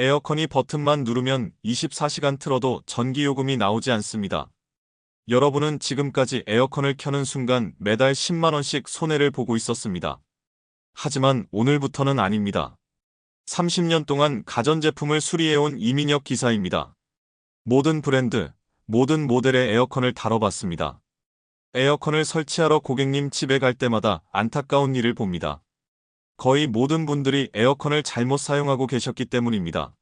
에어컨이 버튼만 누르면 24시간 틀어도 전기요금이 나오지 않습니다. 여러분은 지금까지 에어컨을 켜는 순간 매달 10만원씩 손해를 보고 있었습니다. 하지만 오늘부터는 아닙니다. 30년 동안 가전제품을 수리해온 이민혁 기사입니다. 모든 브랜드, 모든 모델의 에어컨을 다뤄봤습니다. 에어컨을 설치하러 고객님 집에 갈 때마다 안타까운 일을 봅니다. 거의 모든 분들이 에어컨을 잘못 사용하고 계셨기 때문입니다.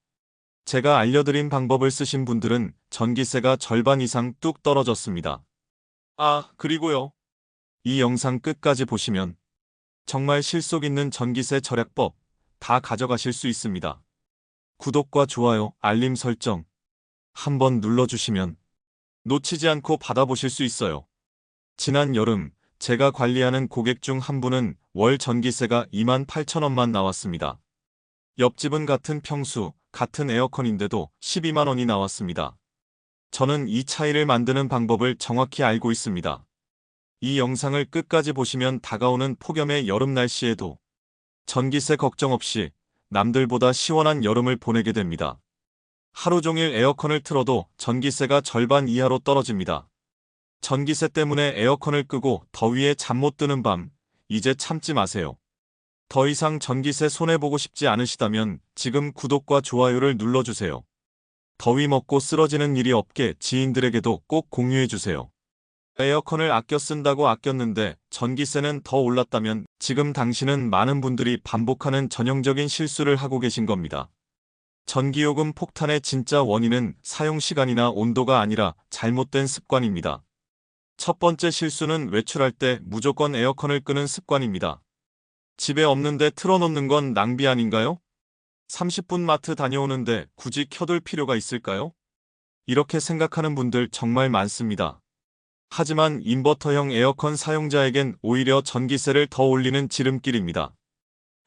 제가 알려드린 방법을 쓰신 분들은 전기세가 절반 이상 뚝 떨어졌습니다. 아, 그리고요. 이 영상 끝까지 보시면 정말 실속 있는 전기세 절약법 다 가져가실 수 있습니다. 구독과 좋아요, 알림 설정 한번 눌러주시면 놓치지 않고 받아보실 수 있어요. 지난 여름 제가 관리하는 고객 중 한 분은 월 전기세가 28,000원만 나왔습니다. 옆집은 같은 평수, 같은 에어컨인데도 12만원이 나왔습니다. 저는 이 차이를 만드는 방법을 정확히 알고 있습니다. 이 영상을 끝까지 보시면 다가오는 폭염의 여름 날씨에도 전기세 걱정 없이 남들보다 시원한 여름을 보내게 됩니다. 하루 종일 에어컨을 틀어도 전기세가 절반 이하로 떨어집니다. 전기세 때문에 에어컨을 끄고 더위에 잠 못 드는 밤, 이제 참지 마세요. 더 이상 전기세 손해보고 싶지 않으시다면 지금 구독과 좋아요를 눌러주세요. 더위 먹고 쓰러지는 일이 없게 지인들에게도 꼭 공유해주세요. 에어컨을 아껴 쓴다고 아꼈는데 전기세는 더 올랐다면 지금 당신은 많은 분들이 반복하는 전형적인 실수를 하고 계신 겁니다. 전기요금 폭탄의 진짜 원인은 사용시간이나 온도가 아니라 잘못된 습관입니다. 첫 번째 실수는 외출할 때 무조건 에어컨을 끄는 습관입니다. 집에 없는데 틀어놓는 건 낭비 아닌가요? 30분 마트 다녀오는데 굳이 켜둘 필요가 있을까요? 이렇게 생각하는 분들 정말 많습니다. 하지만 인버터형 에어컨 사용자에겐 오히려 전기세를 더 올리는 지름길입니다.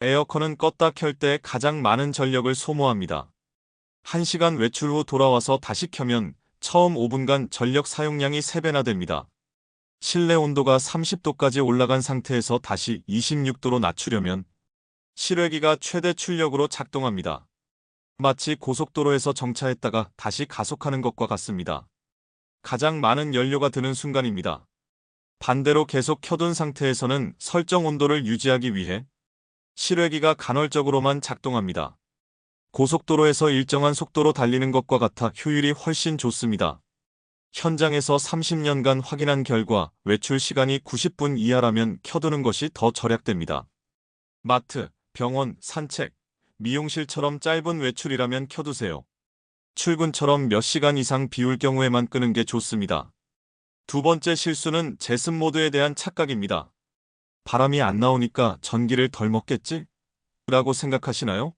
에어컨은 껐다 켤 때 가장 많은 전력을 소모합니다. 1시간 외출 후 돌아와서 다시 켜면 처음 5분간 전력 사용량이 3배나 됩니다. 실내 온도가 30도까지 올라간 상태에서 다시 26도로 낮추려면 실외기가 최대 출력으로 작동합니다. 마치 고속도로에서 정차했다가 다시 가속하는 것과 같습니다. 가장 많은 연료가 드는 순간입니다. 반대로 계속 켜둔 상태에서는 설정 온도를 유지하기 위해 실외기가 간헐적으로만 작동합니다. 고속도로에서 일정한 속도로 달리는 것과 같아 효율이 훨씬 좋습니다. 현장에서 30년간 확인한 결과 외출 시간이 90분 이하라면 켜두는 것이 더 절약됩니다. 마트, 병원, 산책, 미용실처럼 짧은 외출이라면 켜두세요. 출근처럼 몇 시간 이상 비울 경우에만 끄는 게 좋습니다. 두 번째 실수는 제습 모드에 대한 착각입니다. 바람이 안 나오니까 전기를 덜 먹겠지? 라고 생각하시나요?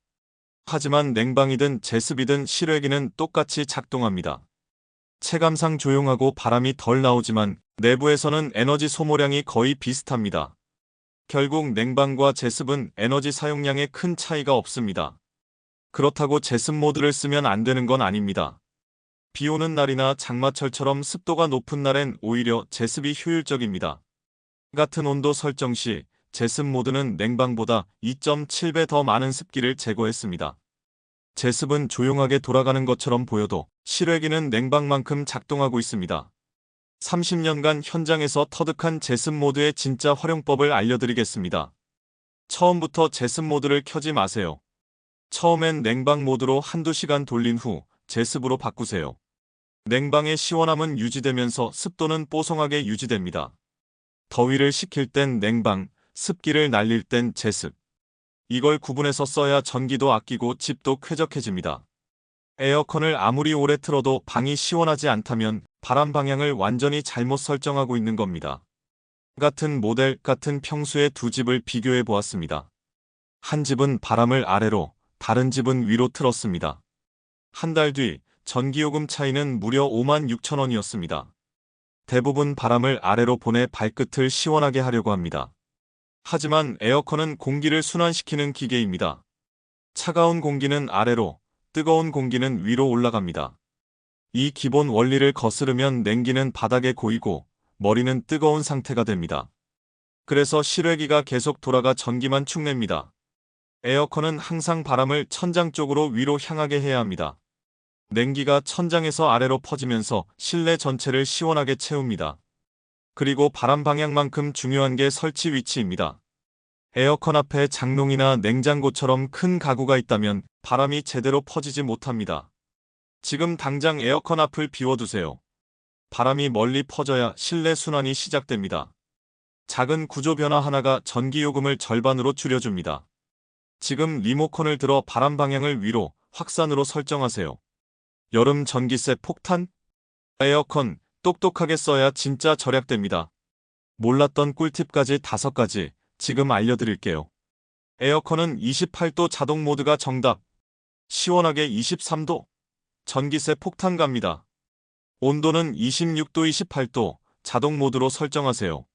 하지만 냉방이든 제습이든 실외기는 똑같이 작동합니다. 체감상 조용하고 바람이 덜 나오지만 내부에서는 에너지 소모량이 거의 비슷합니다. 결국 냉방과 제습은 에너지 사용량에 큰 차이가 없습니다. 그렇다고 제습 모드를 쓰면 안 되는 건 아닙니다. 비 오는 날이나 장마철처럼 습도가 높은 날엔 오히려 제습이 효율적입니다. 같은 온도 설정 시 제습 모드는 냉방보다 2.7배 더 많은 습기를 제거했습니다. 제습은 조용하게 돌아가는 것처럼 보여도 실외기는 냉방만큼 작동하고 있습니다. 30년간 현장에서 터득한 제습 모드의 진짜 활용법을 알려드리겠습니다. 처음부터 제습 모드를 켜지 마세요. 처음엔 냉방 모드로 한두 시간 돌린 후 제습으로 바꾸세요. 냉방의 시원함은 유지되면서 습도는 뽀송하게 유지됩니다. 더위를 식힐 땐 냉방, 습기를 날릴 땐 제습. 이걸 구분해서 써야 전기도 아끼고 집도 쾌적해집니다. 에어컨을 아무리 오래 틀어도 방이 시원하지 않다면 바람 방향을 완전히 잘못 설정하고 있는 겁니다. 같은 모델, 같은 평수의 두 집을 비교해 보았습니다. 한 집은 바람을 아래로, 다른 집은 위로 틀었습니다. 한 달 뒤 전기요금 차이는 무려 56,000원이었습니다. 대부분 바람을 아래로 보내 발끝을 시원하게 하려고 합니다. 하지만 에어컨은 공기를 순환시키는 기계입니다. 차가운 공기는 아래로, 뜨거운 공기는 위로 올라갑니다. 이 기본 원리를 거스르면 냉기는 바닥에 고이고 머리는 뜨거운 상태가 됩니다. 그래서 실외기가 계속 돌아가 전기만 축냅니다. 에어컨은 항상 바람을 천장 쪽으로 위로 향하게 해야 합니다. 냉기가 천장에서 아래로 퍼지면서 실내 전체를 시원하게 채웁니다. 그리고 바람 방향만큼 중요한 게 설치 위치입니다. 에어컨 앞에 장롱이나 냉장고처럼 큰 가구가 있다면 바람이 제대로 퍼지지 못합니다. 지금 당장 에어컨 앞을 비워두세요. 바람이 멀리 퍼져야 실내 순환이 시작됩니다. 작은 구조 변화 하나가 전기요금을 절반으로 줄여줍니다. 지금 리모컨을 들어 바람 방향을 위로, 확산으로 설정하세요. 여름 전기세 폭탄? 에어컨 똑똑하게 써야 진짜 절약됩니다. 몰랐던 꿀팁까지 5가지 지금 알려드릴게요. 에어컨은 28도 자동 모드가 정답. 시원하게 23도. 전기세 폭탄 갑니다. 온도는 26도, 28도 자동 모드로 설정하세요.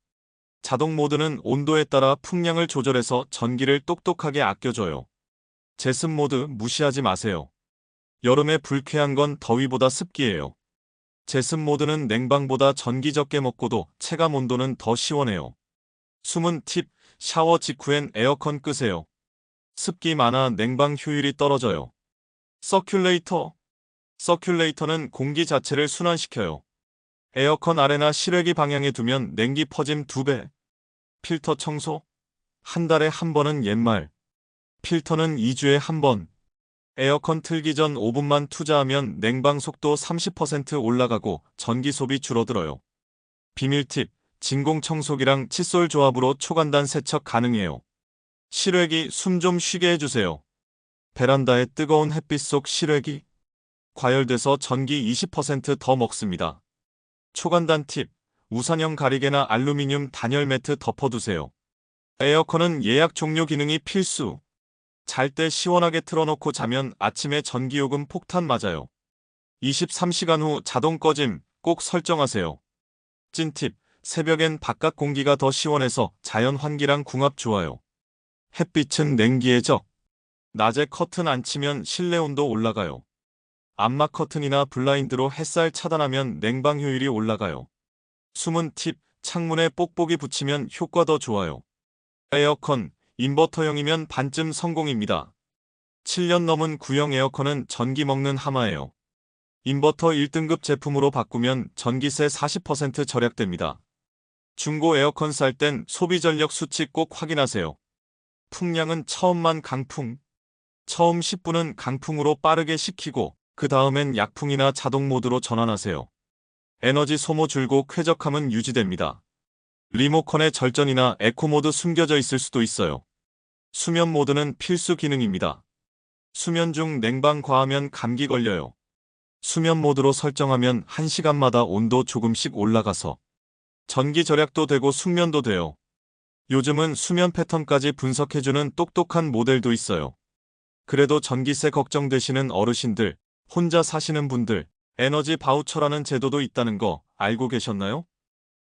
자동 모드는 온도에 따라 풍량을 조절해서 전기를 똑똑하게 아껴줘요. 제습 모드 무시하지 마세요. 여름에 불쾌한 건 더위보다 습기예요. 제습 모드는 냉방보다 전기 적게 먹고도 체감 온도는 더 시원해요. 숨은 팁, 샤워 직후엔 에어컨 끄세요. 습기 많아 냉방 효율이 떨어져요. 서큘레이터. 서큘레이터는 공기 자체를 순환시켜요. 에어컨 아래나 실외기 방향에 두면 냉기 퍼짐 2배. 필터 청소? 한 달에 한 번은 옛말. 필터는 2주에 한 번. 에어컨 틀기 전 5분만 투자하면 냉방 속도 30% 올라가고 전기 소비 줄어들어요. 비밀 팁, 진공 청소기랑 칫솔 조합으로 초간단 세척 가능해요. 실외기 숨 좀 쉬게 해주세요. 베란다에 뜨거운 햇빛 속 실외기? 과열돼서 전기 20% 더 먹습니다. 초간단 팁, 우산형 가리개나 알루미늄 단열 매트 덮어두세요. 에어컨은 예약 종료 기능이 필수. 잘 때 시원하게 틀어놓고 자면 아침에 전기요금 폭탄 맞아요. 23시간 후 자동 꺼짐 꼭 설정하세요. 찐팁, 새벽엔 바깥 공기가 더 시원해서 자연 환기랑 궁합 좋아요. 햇빛은 냉기의 적. 낮에 커튼 안 치면 실내 온도 올라가요. 암막 커튼이나 블라인드로 햇살 차단하면 냉방 효율이 올라가요. 숨은 팁, 창문에 뽁뽁이 붙이면 효과 더 좋아요. 에어컨, 인버터형이면 반쯤 성공입니다. 7년 넘은 구형 에어컨은 전기 먹는 하마예요. 인버터 1등급 제품으로 바꾸면 전기세 40% 절약됩니다. 중고 에어컨 살 땐 소비 전력 수치 꼭 확인하세요. 풍량은 처음만 강풍. 처음 10분은 강풍으로 빠르게 식히고 그 다음엔 약풍이나 자동 모드로 전환하세요. 에너지 소모 줄고 쾌적함은 유지됩니다. 리모컨에 절전이나 에코 모드 숨겨져 있을 수도 있어요. 수면 모드는 필수 기능입니다. 수면 중 냉방 과하면 감기 걸려요. 수면 모드로 설정하면 1시간마다 온도 조금씩 올라가서 전기 절약도 되고 숙면도 돼요. 요즘은 수면 패턴까지 분석해주는 똑똑한 모델도 있어요. 그래도 전기세 걱정되시는 어르신들, 혼자 사시는 분들, 에너지 바우처라는 제도도 있다는 거 알고 계셨나요?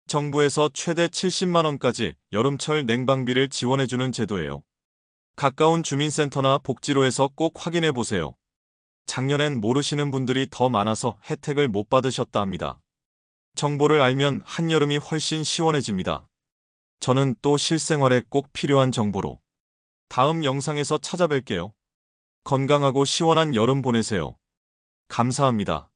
정부에서 최대 70만 원까지 여름철 냉방비를 지원해주는 제도예요. 가까운 주민센터나 복지로에서 꼭 확인해 보세요. 작년엔 모르시는 분들이 더 많아서 혜택을 못 받으셨다 합니다. 정보를 알면 한여름이 훨씬 시원해집니다. 저는 또 실생활에 꼭 필요한 정보로 다음 영상에서 찾아뵐게요. 건강하고 시원한 여름 보내세요. 감사합니다.